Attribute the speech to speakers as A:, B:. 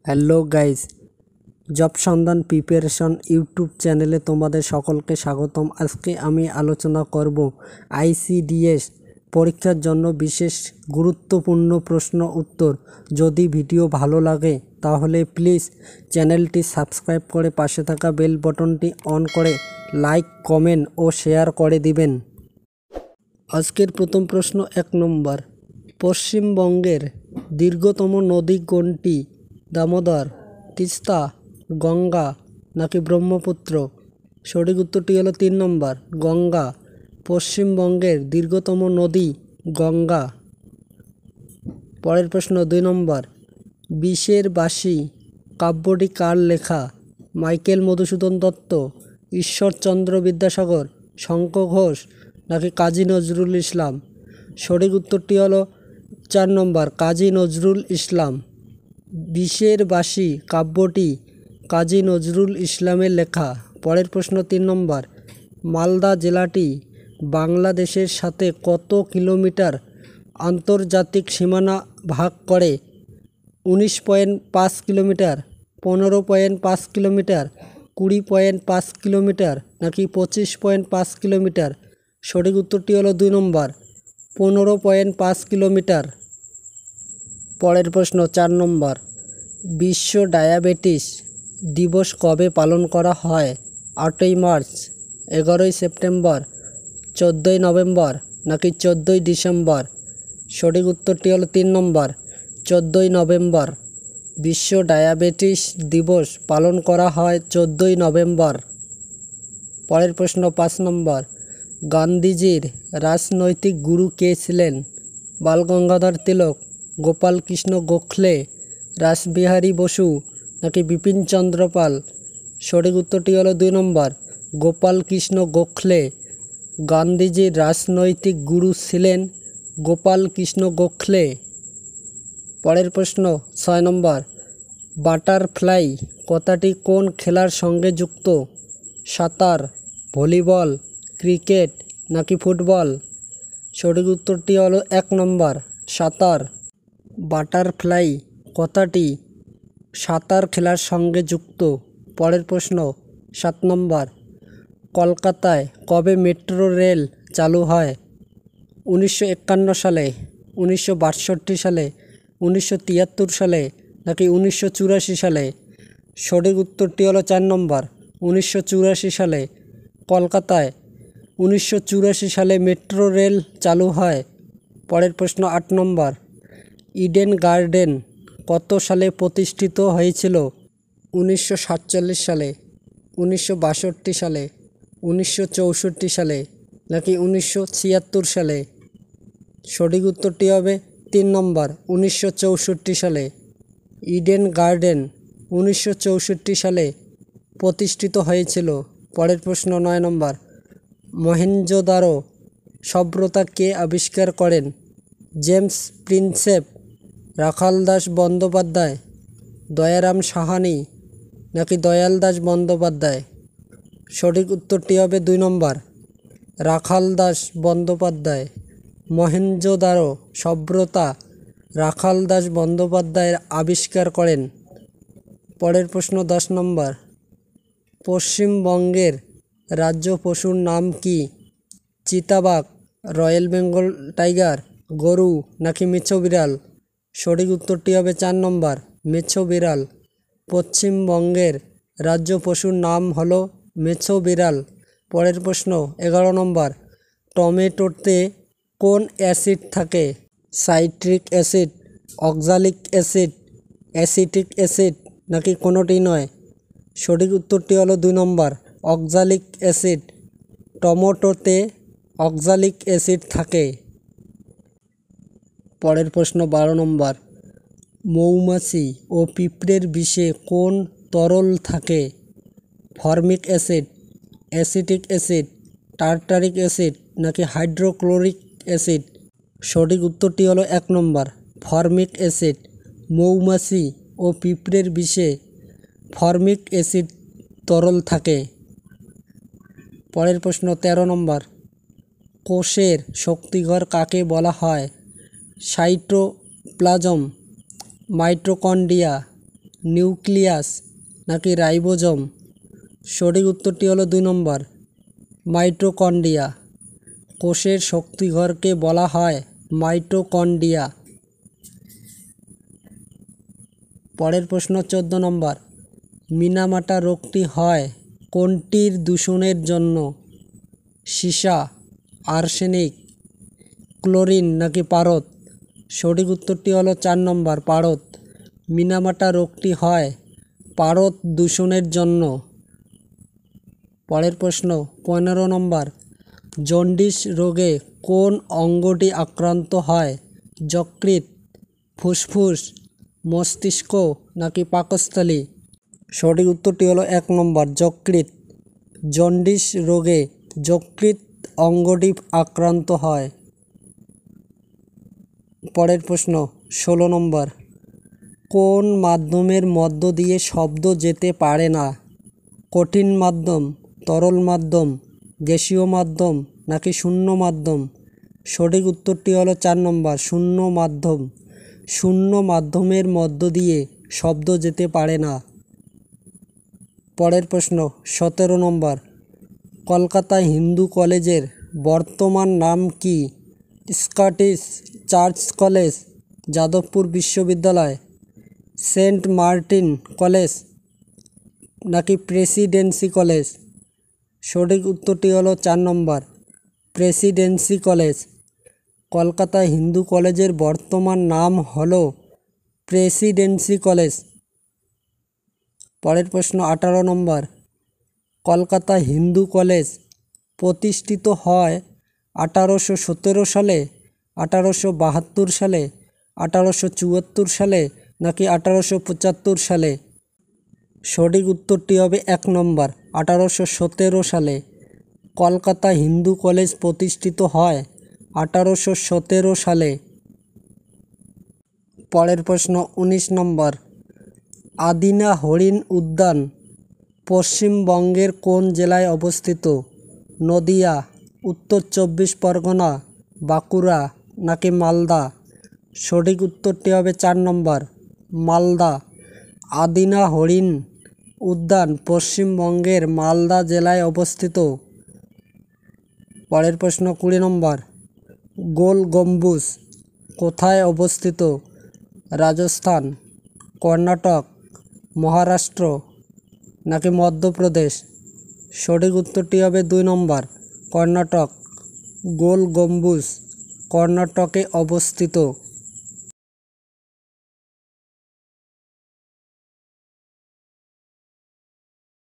A: Hello guys, job সন্ধান preparation YouTube চ্যানেলে তোমাদের সকলকে স্বাগতম। আজকে আমি আলোচনা করব আইসিডিএস পরীক্ষার জন্য বিশেষ গুরুত্বপূর্ণ প্রশ্ন উত্তর। যদি ভিডিও ভালো লাগে তাহলে প্লিজ চ্যানেলটি সাবস্ক্রাইব করে পাশে থাকা বেল বাটনটি অন করে লাইক, কমেন্ট ও শেয়ার করে দিবেন। আজকের প্রথম প্রশ্ন 1 নম্বর, পশ্চিমবঙ্গের দীর্ঘতম নদী কোনটি? দামোদর, তিস্তা, গঙ্গা নাকি ব্রহ্মপুত্র? সঠিক উত্তরটি হলো 3 নম্বর, গঙ্গা। পশ্চিমবঙ্গের দীর্ঘতম নদী গঙ্গা। পরের প্রশ্ন 2 নম্বর, বিষের বাঁশি কাব্যটি কার লেখা? মাইকেল মধুসূদন দত্ত, ঈশ্বরচন্দ্র বিদ্যাসাগর, শঙ্খ ঘোষ নাকি কাজী নজরুল ইসলাম? সঠিক উত্তরটি হলো 4 নম্বর, কাজী নজরুল ইসলাম। বিষের বাঁশি কাব্যটি কাজী নজরুল ইসলামের লেখা। পরের প্রশ্ন 3 নম্বর, মালদা জেলাটি বাংলাদেশের সাথে কত কিলোমিটার আন্তর্জাতিক সীমানা ভাগ করে? 19.5 কিলোমিটার, 15.5 কিলোমিটার, 20.5 কিলোমিটার নাকি 25.5 কিলোমিটার? সঠিক উত্তরটি হলো 2 নম্বর, 15.5 কিলোমিটার। পরের প্রশ্ন 4 নম্বর, বিশ্ব ডায়াবেটিস দিবস কবে পালন করা হয়? 8ই মার্চ, 11ই সেপ্টেম্বর, 14ই নভেম্বর নাকি 14ই ডিসেম্বর? সঠিক উত্তরটি হলো 3 নম্বর, 14ই নভেম্বর। বিশ্ব ডায়াবেটিস দিবস পালন করা হয় 14ই নভেম্বর। পরের প্রশ্ন 5 নম্বর, গান্ধীজির রাজনৈতিক গুরু কে ছিলেন? বালগঙ্গাধর তিলক, গোপাল কৃষ্ণ গোখলে, রাসবিহারী বসু নাকি বিপিনচন্দ্র পাল? সঠিক উত্তরটি হলো 2 নম্বর, গোপাল কৃষ্ণ গোখলে। গান্ধীজির রাজনৈতিক গুরু ছিলেন গোপাল কৃষ্ণ গোখলে। পরের প্রশ্ন 6 নম্বর, বাটারফ্লাই কথাটি কোন খেলার সঙ্গে যুক্ত? সাঁতার, ভলিবল, ক্রিকেট নাকি ফুটবল? সঠিক উত্তরটি হলো 1 নম্বর, সাঁতার। বাটারফ্লাই কথাটি সাঁতার খেলার সঙ্গে যুক্ত। পরের প্রশ্ন 7 নম্বর, কলকাতায় কবে মেট্রো রেল চালু হয়? 1951 সালে, 1962 সালে, 1973 সালে নাকি 1984 সালে? সঠিক উত্তরটি হলো 4 নম্বর, 1984 সালে। কলকাতায় 1984 সালে মেট্রো রেল চালু হয়। পরের প্রশ্ন 8 নম্বর, ইডেন গার্ডেন কত সালে প্রতিষ্ঠিত হয়েছিল? 1947 সালে, 1962 সালে, 1964 সালে নাকি 1976 সালে? সঠিক উত্তরটি হবে 3 নম্বর, 1964 সালে। ইডেন গার্ডেন 1964 সালে প্রতিষ্ঠিত হয়েছিল। পরের প্রশ্ন 9 নম্বর, মহেঞ্জোদারো সভ্যতা কে আবিষ্কার করেন? জেমস প্রিন্সেপ, রাখাল দাস বন্দ্যোপাধ্যায়, দয়ারাম সাহানি নাকি দয়াল দাস বন্দ্যোপাধ্যায়? সঠিক উত্তরটি হবে 2 নম্বর, রাখাল দাস বন্দ্যোপাধ্যায়। মহেঞ্জোদারো সভ্যতা রাখাল দাস বন্দ্যোপাধ্যায়ের আবিষ্কার করেন। পরের প্রশ্ন 10 নম্বর, পশ্চিমবঙ্গের রাজ্য পশুর নাম কি? চিতাবাঘ, রয়্যাল বেঙ্গল টাইগার, গরু নাকি মেছো বিড়াল? সঠিক উত্তরটি হবে 4 নম্বর, মেছো বিড়াল। পশ্চিমবঙ্গের রাজ্য পশুর নাম হলো মেছো বিড়াল। পরের প্রশ্ন 11 নম্বর, টমেটোতে কোন অ্যাসিড থাকে? Citric acid, oxalic acid, acetic acid নাকি কোনোটি নয়? সঠিক উত্তরটি হলো 2 নম্বর, অক্সালিক অ্যাসিড। টমেটোতে অক্সালিক অ্যাসিড থাকে। পরের প্রশ্ন 12 নম্বর, মৌমাছি ও পিঁপড়ের বিষে কোন তরল থাকে? Formic acid, acetic acid, tartaric acid নাকি হাইড্রোক্লোরিক অ্যাসিড? সঠিক উত্তরটি হলো 1 নম্বর, ফর্মিক অ্যাসিড। মৌমাছি ও পিঁপড়ের বিষে ফর্মিক অ্যাসিড তরল থাকে। পরের প্রশ্ন 13 নম্বর, কোষের শক্তিঘর কাকে বলা হয়? সাইটোপ্লাজম, মাইটোকন্ড্রিয়া নিউক্লিয়াস নাকি রাইবোজোম? সঠিক উত্তরটি হলো 2 নম্বর, মাইটোকন্ড্রিয়া। কোষের শক্তিঘরকে বলা হয় মাইটোকন্ড্রিয়া। পরের প্রশ্ন 14 নম্বর, মিনামাটা রোগটি হয় কোনটির দূষণের জন্য? সীসা, আর্সেনিক, ক্লোরিন নাকি পারদ? সঠিক উত্তরটি হলো 4 নম্বর, পারদ। মিনামাটা রোগটি হয় পারদ দূষণের জন্য। পরের প্রশ্ন 15 নম্বর, জন্ডিস রোগে কোন অঙ্গটি আক্রান্ত হয়? যকৃৎ, ফুসফুস, মস্তিষ্ক নাকি পাকস্থলী? সঠিক উত্তরটি হলো 1 নম্বর, যকৃৎ। জন্ডিস রোগে যকৃৎ অঙ্গটি আক্রান্ত হয়। পরের প্রশ্ন 16 নম্বর, কোন মাধ্যমের মধ্য দিয়ে শব্দ যেতে পারে না? কঠিন মাধ্যম, তরল মাধ্যম, গ্যাসীয় মাধ্যম নাকি শূন্য মাধ্যম? সঠিক উত্তরটি হলো 4 নম্বর, শূন্য মাধ্যম। শূন্য মাধ্যমের মধ্য দিয়ে শব্দ যেতে পারে না। পরের প্রশ্ন 17 নম্বর, কলকাতা হিন্দু কলেজের বর্তমান নাম কি? স্কটিশ চার্চ কলেজ, যাদবপুর বিশ্ববিদ্যালয়, সেন্ট মার্টিন কলেজ নাকি প্রেসিডেন্সি কলেজ? সঠিক উত্তরটি হলো 4 নম্বর, প্রেসিডেন্সি কলেজ। কলকাতা হিন্দু কলেজের বর্তমান নাম হলো প্রেসিডেন্সি কলেজ। পরের প্রশ্ন 18 নম্বর, কলকাতা হিন্দু কলেজ প্রতিষ্ঠিত হয় 1817 সালে, 1872 সালে, 1874 সালে নাকি 1875 সালে? সঠিক উত্তরটি হবে 1 নম্বর, 1817 সালে। কলকাতা হিন্দু কলেজ প্রতিষ্ঠিত হয় 1817 সালে। পরের প্রশ্ন 19 নম্বর, আদিনা হরিণ উদ্যান পশ্চিমবঙ্গের কোন জেলায় অবস্থিত? নদিয়া, উত্তর 24 পরগনা, বাঁকুড়া নাকি মালদা? সঠিক উত্তরটি হবে 4 নম্বর, মালদা। আদিনা হরিণ উদ্যান পশ্চিমবঙ্গের মালদা জেলায় অবস্থিত। পরের প্রশ্ন 20 নম্বর, গোল গম্বুজ কোথায় অবস্থিত? রাজস্থান, কর্ণাটক, মহারাষ্ট্র নাকি মধ্যপ্রদেশ? সঠিক উত্তরটি হবে 2 নম্বর, কর্ণাটক। গোল গম্বুজ কর্ণাটকে অবস্থিত।